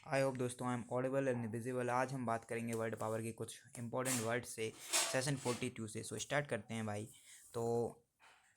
I hope दोस्तों I am audible and visible. आज हम बात करेंगे वर्ड पावर के कुछ इंपॉर्टेंट वर्ड से सेशन 42 से। सो स्टार्ट करते हैं भाई। तो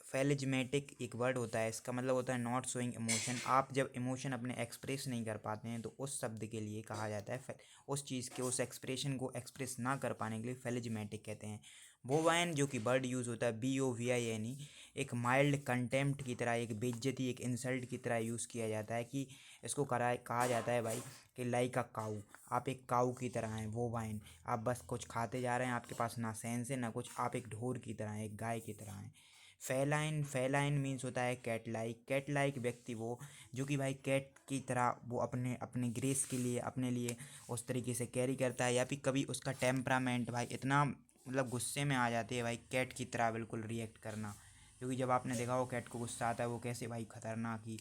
फेलिज्मेटिक एक वर्ड होता है, इसका मतलब होता है नॉट शोइंग इमोशन। आप जब इमोशन अपने एक्सप्रेस नहीं कर पाते हैं तो उस शब्द के लिए कहा जाता है उस चीज़ के उस एक्सप्रेशन को एक्सप्रेस ना कर पाने के लिए फेलिज्मेटिक कहते हैं। बोवाइन जो कि वर्ड यूज़ होता है BOVINE, एक माइल्ड कंटेम्प्ट की तरह, एक बेइज्जती, एक इंसल्ट की तरह यूज़ किया जाता है कि इसको कहा जाता है भाई कि लाइक अ काऊ, आप एक काऊ की तरह हैं। वो वाइन, आप बस कुछ खाते जा रहे हैं, आपके पास ना सेंस है ना कुछ, आप एक ढोर की तरह हैं, एक गाय की तरह हैं। फेलाइन मीन्स होता है कैट लाइक व्यक्ति वो जो कि भाई कैट की तरह वो अपने अपने ग्रेस के लिए अपने लिए उस तरीके से कैरी करता है, या फिर कभी उसका टेम्परामेंट भाई इतना मतलब गुस्से में आ जाती है भाई कैट की तरह बिल्कुल रिएक्ट करना। क्योंकि जब आपने देखा हो कैट को गुस्सा आता है वो कैसे भाई खतरनाक ही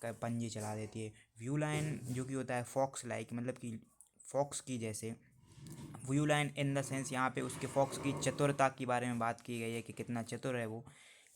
पंजे चला देती है। व्यू लाइन जो कि होता है फॉक्स लाइक, मतलब कि फॉक्स की जैसे। View line in the sense यहाँ पे उसके फॉक्स की चतुरता के बारे में बात की गई है कि कितना चतुर है वो।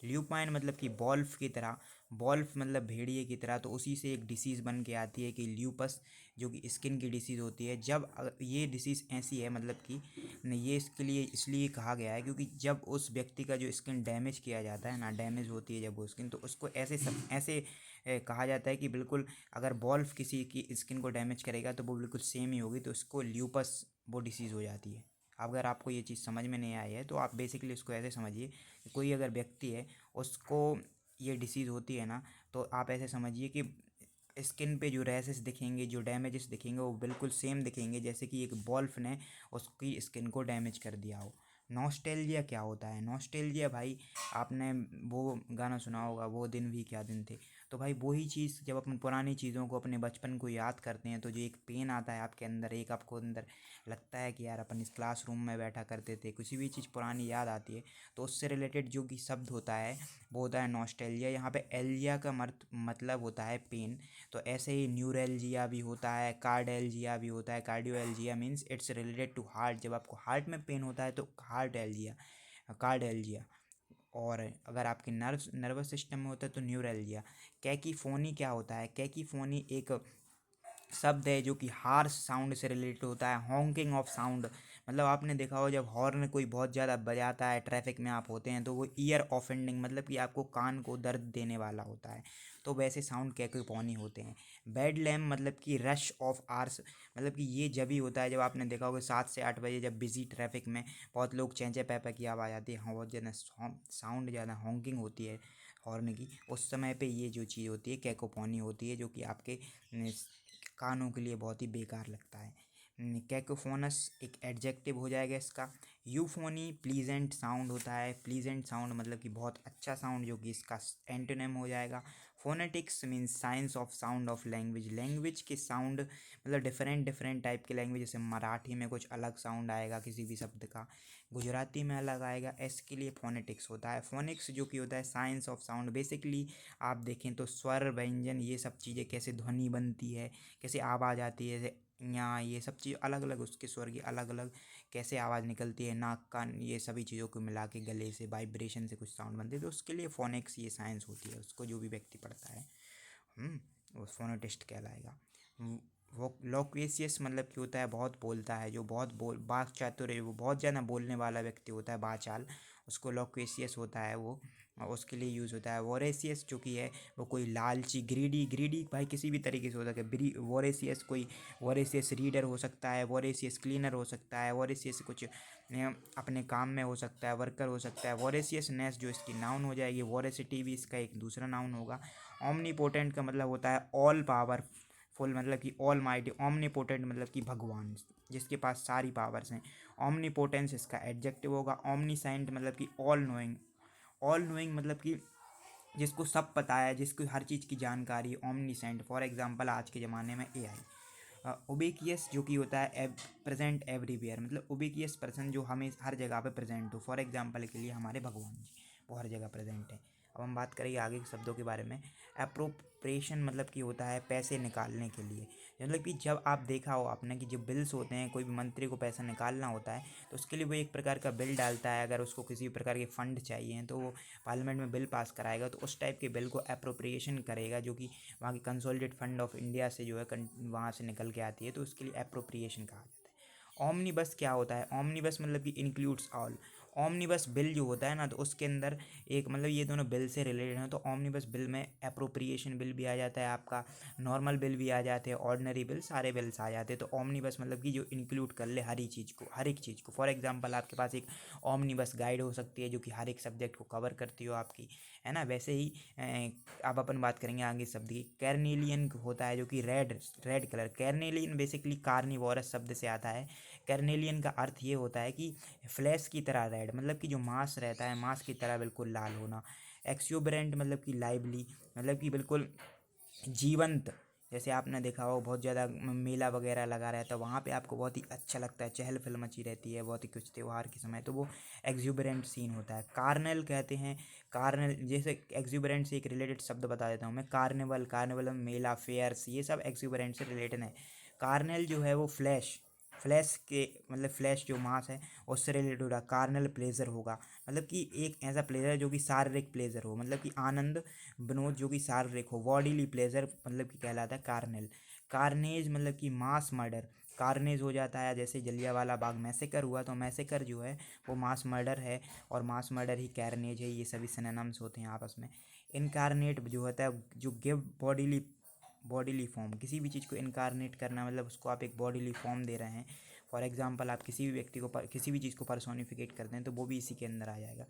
ल्यूपाइन मतलब कि बॉल्फ की तरह, बॉल्फ मतलब भेड़िए की तरह। तो उसी से एक डिसीज़ बन के आती है कि ल्यूपस जो कि स्किन की डिसीज़ होती है। जब ये डिसीज़ ऐसी है मतलब कि ये इसके लिए इसलिए कहा गया है क्योंकि जब उस व्यक्ति का जो स्किन डैमेज किया जाता है ना, डैमेज होती है जब वो स्किन, तो उसको ऐसे कहा जाता है कि बिल्कुल अगर बॉल्फ किसी की स्किन को डैमेज करेगा तो वो बिल्कुल सेम ही होगी, तो उसको ल्यूपस वो डिसीज़ हो जाती है। अगर आपको ये चीज़ समझ में नहीं आई है तो आप बेसिकली इसको ऐसे समझिए कि कोई अगर व्यक्ति है उसको ये डिसीज़ होती है ना, तो आप ऐसे समझिए कि स्किन पे जो रैसेस दिखेंगे, जो डैमेजेस दिखेंगे वो बिल्कुल सेम दिखेंगे जैसे कि एक बॉल्फ ने उसकी स्किन को डैमेज कर दिया हो। नॉस्टैल्जिया क्या होता है? नॉस्टैल्जिया भाई, आपने वो गाना सुना होगा, वो दिन भी क्या दिन थे। तो भाई वही चीज़, जब अपन पुरानी चीज़ों को, अपने बचपन को याद करते हैं तो जो एक पेन आता है आपके अंदर, एक आपको अंदर लगता है कि यार अपन इस क्लासरूम में बैठा करते थे, किसी भी चीज़ पुरानी याद आती है तो उससे रिलेटेड जो कि शब्द होता है वो होता है नॉस्टैल्जिया। यहाँ पे एल्जिया का मतलब होता है पेन। तो ऐसे ही न्यूरैल्जिया भी होता है, कार्डेल्जिया भी होता है। Cardialgia means it's related to heart, जब आपको हार्ट में पेन होता है तो हार्ट एल्जिया, कार्डेल्जिया। और अगर आपके नर्वस सिस्टम में होता है तो न्यूरैल्जिया। कैकीफोनी क्या होता है? कैकीफोनी एक शब्द है जो कि हार्श साउंड से रिलेटेड होता है। हॉन्किंग ऑफ साउंड, मतलब आपने देखा हो जब हॉर्न कोई बहुत ज़्यादा बजाता है, ट्रैफिक में आप होते हैं तो वो ईयर ऑफेंडिंग, मतलब कि आपको कान को दर्द देने वाला होता है, तो वैसे साउंड कैकोफोनी होते हैं। बैड लैम मतलब कि रश ऑफ आर्स, मतलब कि ये जब ही होता है जब आपने देखा होगा 7 से 8 बजे जब बिजी ट्रैफिक में बहुत लोग चेंचे पैपा की आवाज़ आती है, बहुत ज़्यादा साउंड ज़्यादा हॉन्किंग होती है हॉर्न की, उस समय पे ये जो चीज़ होती है कैकोफोनी होती है, जो कि आपके कानों के लिए बहुत ही बेकार लगता है। कैकोफोनस एक एडजेक्टिव हो जाएगा इसका। यूफोनी प्लीजेंट साउंड होता है, प्लीजेंट साउंड मतलब कि बहुत अच्छा साउंड, जो कि इसका एंटोनिम हो जाएगा। Phonetics means science of sound of language, language के साउंड मतलब डिफरेंट डिफरेंट टाइप के लैंग्वेज, जैसे मराठी में कुछ अलग साउंड आएगा किसी भी शब्द का, गुजराती में अलग आएगा, इसके लिए फोनेटिक्स होता है। फोनिक्स जो कि होता है साइंस ऑफ साउंड, बेसिकली आप देखें तो स्वर, व्यंजन, ये सब चीज़ें कैसे ध्वनि बनती है, कैसे आवाज़ आती है, जैसे यहाँ ये सब चीज़ अलग अलग, उसके स्वर की अलग अलग कैसे आवाज़ निकलती है, नाक कान, ये सभी चीज़ों को मिला के गले से वाइब्रेशन से कुछ साउंड बनती है, तो उसके लिए फोनिक्स ये साइंस होती है, उसको जो भी व्यक्ति पढ़ता है वो फोनोटिस्ट कहलाएगा। वो लोक्वेशियस मतलब कि होता है बहुत बोलता है, जो बहुत बात चातुर है, वो बहुत ज़्यादा बोलने वाला व्यक्ति होता है, बाचाल, उसको लोक्वेशियस होता है वो, और उसके लिए यूज़ होता है। वोरेसियस जो कि है वो कोई लालची, ग्रीडी भाई किसी भी तरीके से हो सकता है। वोरेसियस कोई, वोरेसियस रीडर हो सकता है, वोरेसियस क्लीनर हो सकता है, वोरेसियस कुछ अपने काम में हो सकता है, वर्कर हो सकता है। वोरेसियसनेस जो इसकी नाउन हो जाएगी, वोरेसिटी भी इसका एक दूसरा नाउन होगा। ओमनीपोटेंट का मतलब होता है ऑल पावरफुल, मतलब कि ऑल माइटी। ओमनीपोटेंट मतलब कि भगवान, जिसके पास सारी पावर्स हैं। ओमनीपोटेंस इसका एडजेक्टिव होगा। ओमनीसेंट मतलब कि ऑल नोइंग, ऑल नोइंग मतलब कि जिसको सब पता है, जिसको हर चीज़ की जानकारी। ओमनीसेंट फॉर एग्जांपल आज के ज़माने में AI। उबिकियस जो कि होता है प्रेजेंट एवरीवेयर, मतलब उबिकियस पर्सन जो हमें हर जगह पे प्रेजेंट हो। फॉर एग्जांपल के लिए हमारे भगवान जी, वो हर जगह प्रेजेंट है। अब हम बात करेंगे आगे के शब्दों के बारे में। अप्रोप्रिएशन मतलब कि होता है पैसे निकालने के लिए, मतलब कि जब आप देखा हो आपने कि जो बिल्स होते हैं, कोई भी मंत्री को पैसा निकालना होता है तो उसके लिए वो एक प्रकार का बिल डालता है। अगर उसको किसी भी प्रकार के फंड चाहिए तो वो पार्लियामेंट में बिल पास कराएगा, तो उस टाइप के बिल को अप्रोप्रिएशन करेगा, जो कि वहाँ की कंसोलिडेट फंड ऑफ इंडिया से जो है वहाँ से निकल के आती है, तो उसके लिए अप्रोप्रिएशन कहा जाता है। ओमनीबस क्या होता है? ओमनीबस मतलब कि इंक्लूड्स ऑल। ओमनीबस बिल जो होता है ना, तो उसके अंदर एक मतलब ये दोनों बिल से रिलेटेड हैं, तो ओमनीबस बिल में अप्रोप्रिएशन बिल भी आ जाता है, आपका नॉर्मल बिल भी आ जाते हैं, ऑर्डिनरी बिल, सारे बिल्स आ जाते हैं। तो ओमनीबस मतलब कि जो इंक्लूड कर ले हर चीज़ को, हर एक चीज़ को। फॉर एग्जांपल आपके पास एक ओमनीबस गाइड हो सकती है जो कि हर एक सब्जेक्ट को कवर करती हो आपकी, है ना। वैसे ही अब अपन बात करेंगे आगे शब्द की। कैरनेलियन होता है जो कि red red colour. Carnelian basically carnivorous शब्द से आता है। कैरनेलियन का अर्थ ये होता है कि फ्लैश की तरह रेड, मतलब कि जो मांस रहता है मांस की तरह बिल्कुल लाल होना। एक्स्यूबरेंट मतलब कि लाइवली, मतलब कि बिल्कुल जीवंत। जैसे आपने देखा हो बहुत ज़्यादा मेला वगैरह लगा रहता है, वहाँ पे आपको बहुत ही अच्छा लगता है, चहल पहल मची रहती है बहुत ही कुछ त्यौहार के समय, तो वो एक्जुबरेंट सीन होता है। कार्नल कहते हैं। कार्नल जैसे एक्जुबरेंट से एक रिलेटेड शब्द बता देता हूँ मैं। कार्निवल, कार्निवल में मेला, फेयर्स, ये सब एक्जुबरेंट से रिलेटेड है। कार्नल जो है वो फ्लैश, फ्लैश के मतलब फ्लैश जो मांस है उससे रिलेटेड होगा। कार्नल प्लेजर होगा, मतलब कि एक ऐसा प्लेजर जो कि शारीरिक प्लेजर हो, मतलब कि आनंद विनोद जो कि शारीरिक हो। बॉडीली प्लेजर मतलब कि कहलाता है कार्नेल। कार्नेज मतलब कि मास मर्डर। कार्नेज हो जाता है जैसे जलियांवाला बाग मैसेकर हुआ, तो मैसेकर जो है वो मास मर्डर है, और मास मर्डर ही कैरनेज है, ये सभी सिनोनिम्स होते हैं आपस में। इनकारनेट जो होता है जो गिव बॉडीली, बॉडीली फॉर्म, किसी भी चीज़ को इनकारनेट करना मतलब उसको आप एक बॉडीली फॉर्म दे रहे हैं। फॉर एग्जांपल आप किसी भी व्यक्ति को किसी भी चीज़ को पर्सोनिफिकेट करते हैं तो वो भी इसी के अंदर आ जाएगा।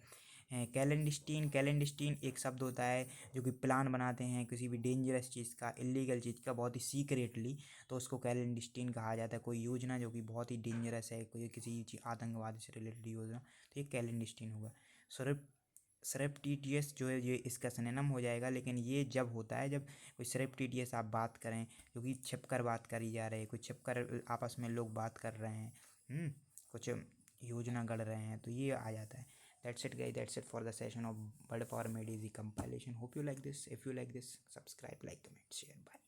कैलेंडिस्टीन, कैलेंडिस्टीन एक शब्द होता है जो कि प्लान बनाते हैं किसी भी डेंजरस चीज़ का, इलीगल चीज़ का, बहुत ही सीक्रेटली, तो उसको कैलेंडिस्टीन कहा जाता है। कोई योजना जो कि बहुत ही डेंजरस है, कोई किसी आतंकवाद से रिलेटेड योजना, तो ये कैलेंडिस्टीन होगा। सरप्टिटियस जो है ये इसका सिनोनिम हो जाएगा, लेकिन ये जब होता है जब कोई सरप्टिटियस आप बात करें, क्योंकि छिपकर बात करी जा रही है, कुछ छिपकर आपस में लोग बात कर रहे हैं, कुछ योजना गढ़ रहे हैं, तो ये आ जाता है। That's it guys, that's it for the session of Word Power Made Easy compilation. Hope you like this. If you like this, subscribe, like, comment, share. Bye.